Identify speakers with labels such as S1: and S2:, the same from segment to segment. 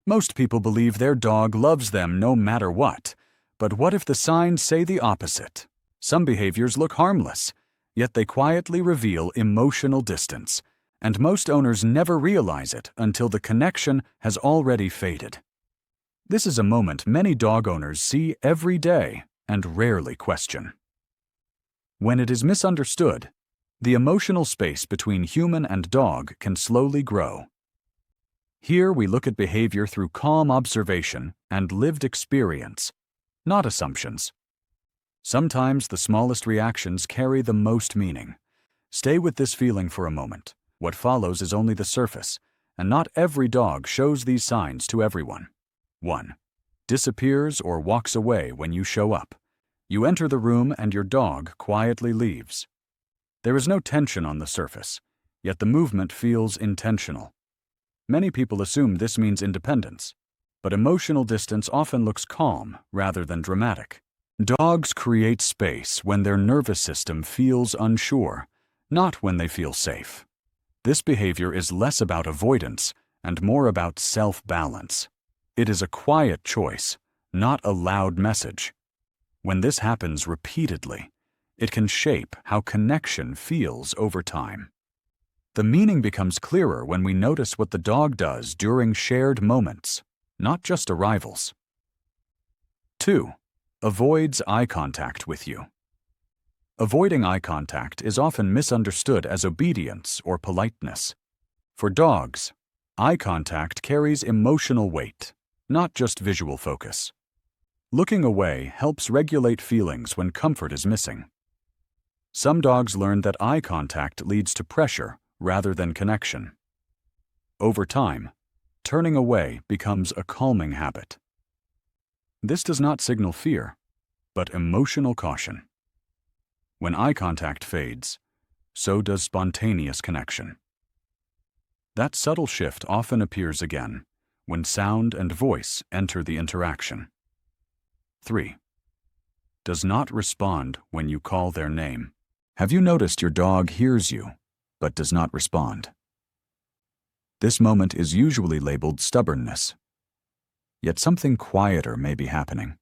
S1: Most people believe their dog loves them no matter what. But what if the signs say the opposite? Some behaviors look harmless, yet they quietly reveal emotional distance, and most owners never realize it until the connection has already faded. This is a moment many dog owners see every day and rarely question. When it is misunderstood, the emotional space between human and dog can slowly grow. Here we look at behavior through calm observation and lived experience, not assumptions. Sometimes the smallest reactions carry the most meaning. Stay with this feeling for a moment. What follows is only the surface, and not every dog shows these signs to everyone. 1. Disappears or walks away when you show up. You enter the room and your dog quietly leaves. There is no tension on the surface, yet the movement feels intentional. Many people assume this means independence, but emotional distance often looks calm rather than dramatic. Dogs create space when their nervous system feels unsure, not when they feel safe. This behavior is less about avoidance and more about self-balance. It is a quiet choice, not a loud message. When this happens repeatedly, it can shape how connection feels over time. The meaning becomes clearer when we notice what the dog does during shared moments, not just arrivals. 2. Avoids eye contact with you. Avoiding eye contact is often misunderstood as obedience or politeness. For dogs, eye contact carries emotional weight, not just visual focus. Looking away helps regulate feelings when comfort is missing. Some dogs learn that eye contact leads to pressure rather than connection. Over time, turning away becomes a calming habit. This does not signal fear, but emotional caution. When eye contact fades, so does spontaneous connection. That subtle shift often appears again when sound and voice enter the interaction. 3. Does not respond when you call their name. Have you noticed your dog hears you, but does not respond? This moment is usually labeled stubbornness. Yet something quieter may be happening.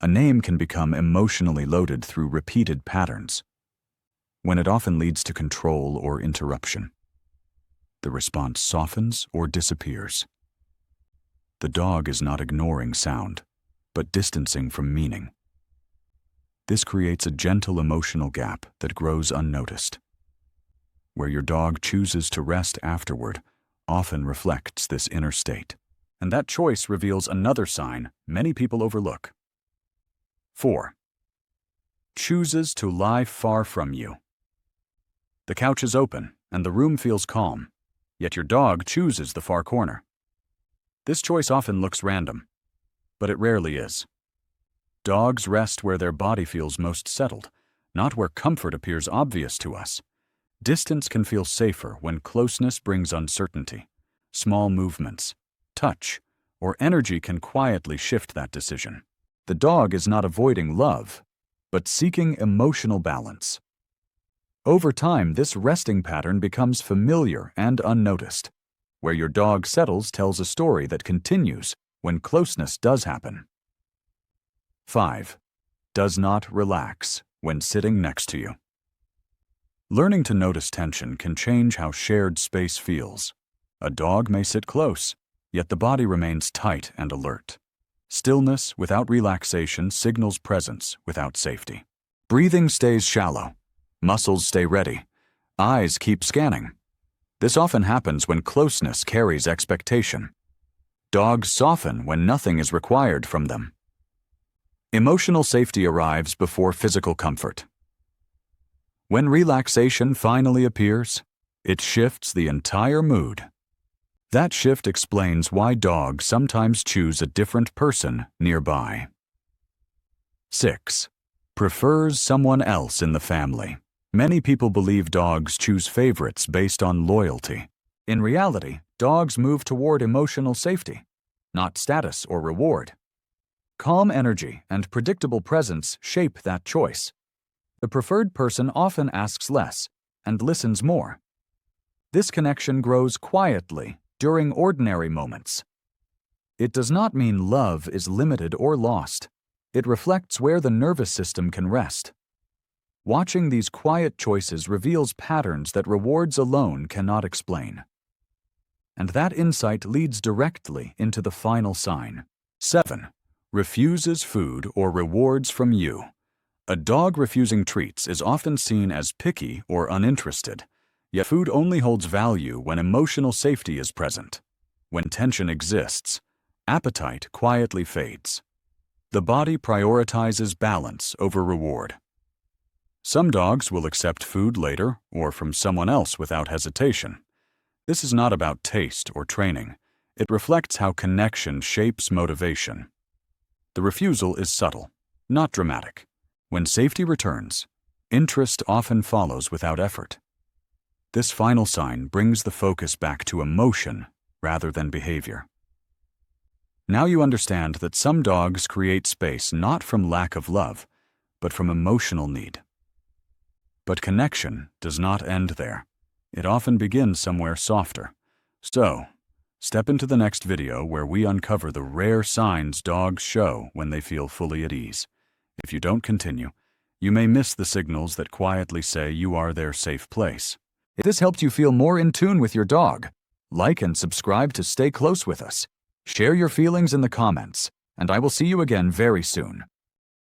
S1: A name can become emotionally loaded through repeated patterns, when it often leads to control or interruption. The response softens or disappears. The dog is not ignoring sound, but distancing from meaning. This creates a gentle emotional gap that grows unnoticed. Where your dog chooses to rest afterward often reflects this inner state. And that choice reveals another sign many people overlook. 4. Chooses to lie far from you. The couch is open and the room feels calm, yet your dog chooses the far corner. This choice often looks random, but it rarely is. Dogs rest where their body feels most settled, not where comfort appears obvious to us. Distance can feel safer when closeness brings uncertainty. Small movements, touch, or energy can quietly shift that decision. The dog is not avoiding love, but seeking emotional balance. Over time, this resting pattern becomes familiar and unnoticed. Where your dog settles tells a story that continues when closeness does happen. 5. Does not relax when sitting next to you. Learning to notice tension can change how shared space feels. A dog may sit close, yet the body remains tight and alert. Stillness without relaxation signals presence without safety. Breathing stays shallow. Muscles stay ready. Eyes keep scanning. This often happens when closeness carries expectation. Dogs soften when nothing is required from them. Emotional safety arrives before physical comfort. When relaxation finally appears, it shifts the entire mood. That shift explains why dogs sometimes choose a different person nearby. 6. Prefers someone else in the family. Many people believe dogs choose favorites based on loyalty. In reality, dogs move toward emotional safety, not status or reward. Calm energy and predictable presence shape that choice. The preferred person often asks less and listens more. This connection grows quietly during ordinary moments, It does not mean love is limited or lost. It reflects where the nervous system can rest. Watching these quiet choices reveals patterns that rewards alone cannot explain. And that insight leads directly into the final sign. 7. Refuses food or rewards from you. A dog refusing treats is often seen as picky or uninterested, yet food only holds value when emotional safety is present. When tension exists, appetite quietly fades. The body prioritizes balance over reward. Some dogs will accept food later or from someone else without hesitation. This is not about taste or training. It reflects how connection shapes motivation. The refusal is subtle, not dramatic. When safety returns, interest often follows without effort. This final sign brings the focus back to emotion rather than behavior. Now you understand that some dogs create space not from lack of love, but from emotional need. But connection does not end there. It often begins somewhere softer. So, step into the next video where we uncover the rare signs dogs show when they feel fully at ease. If you don't continue, you may miss the signals that quietly say you are their safe place. If this helped you feel more in tune with your dog, like and subscribe to stay close with us. Share your feelings in the comments, and I will see you again very soon.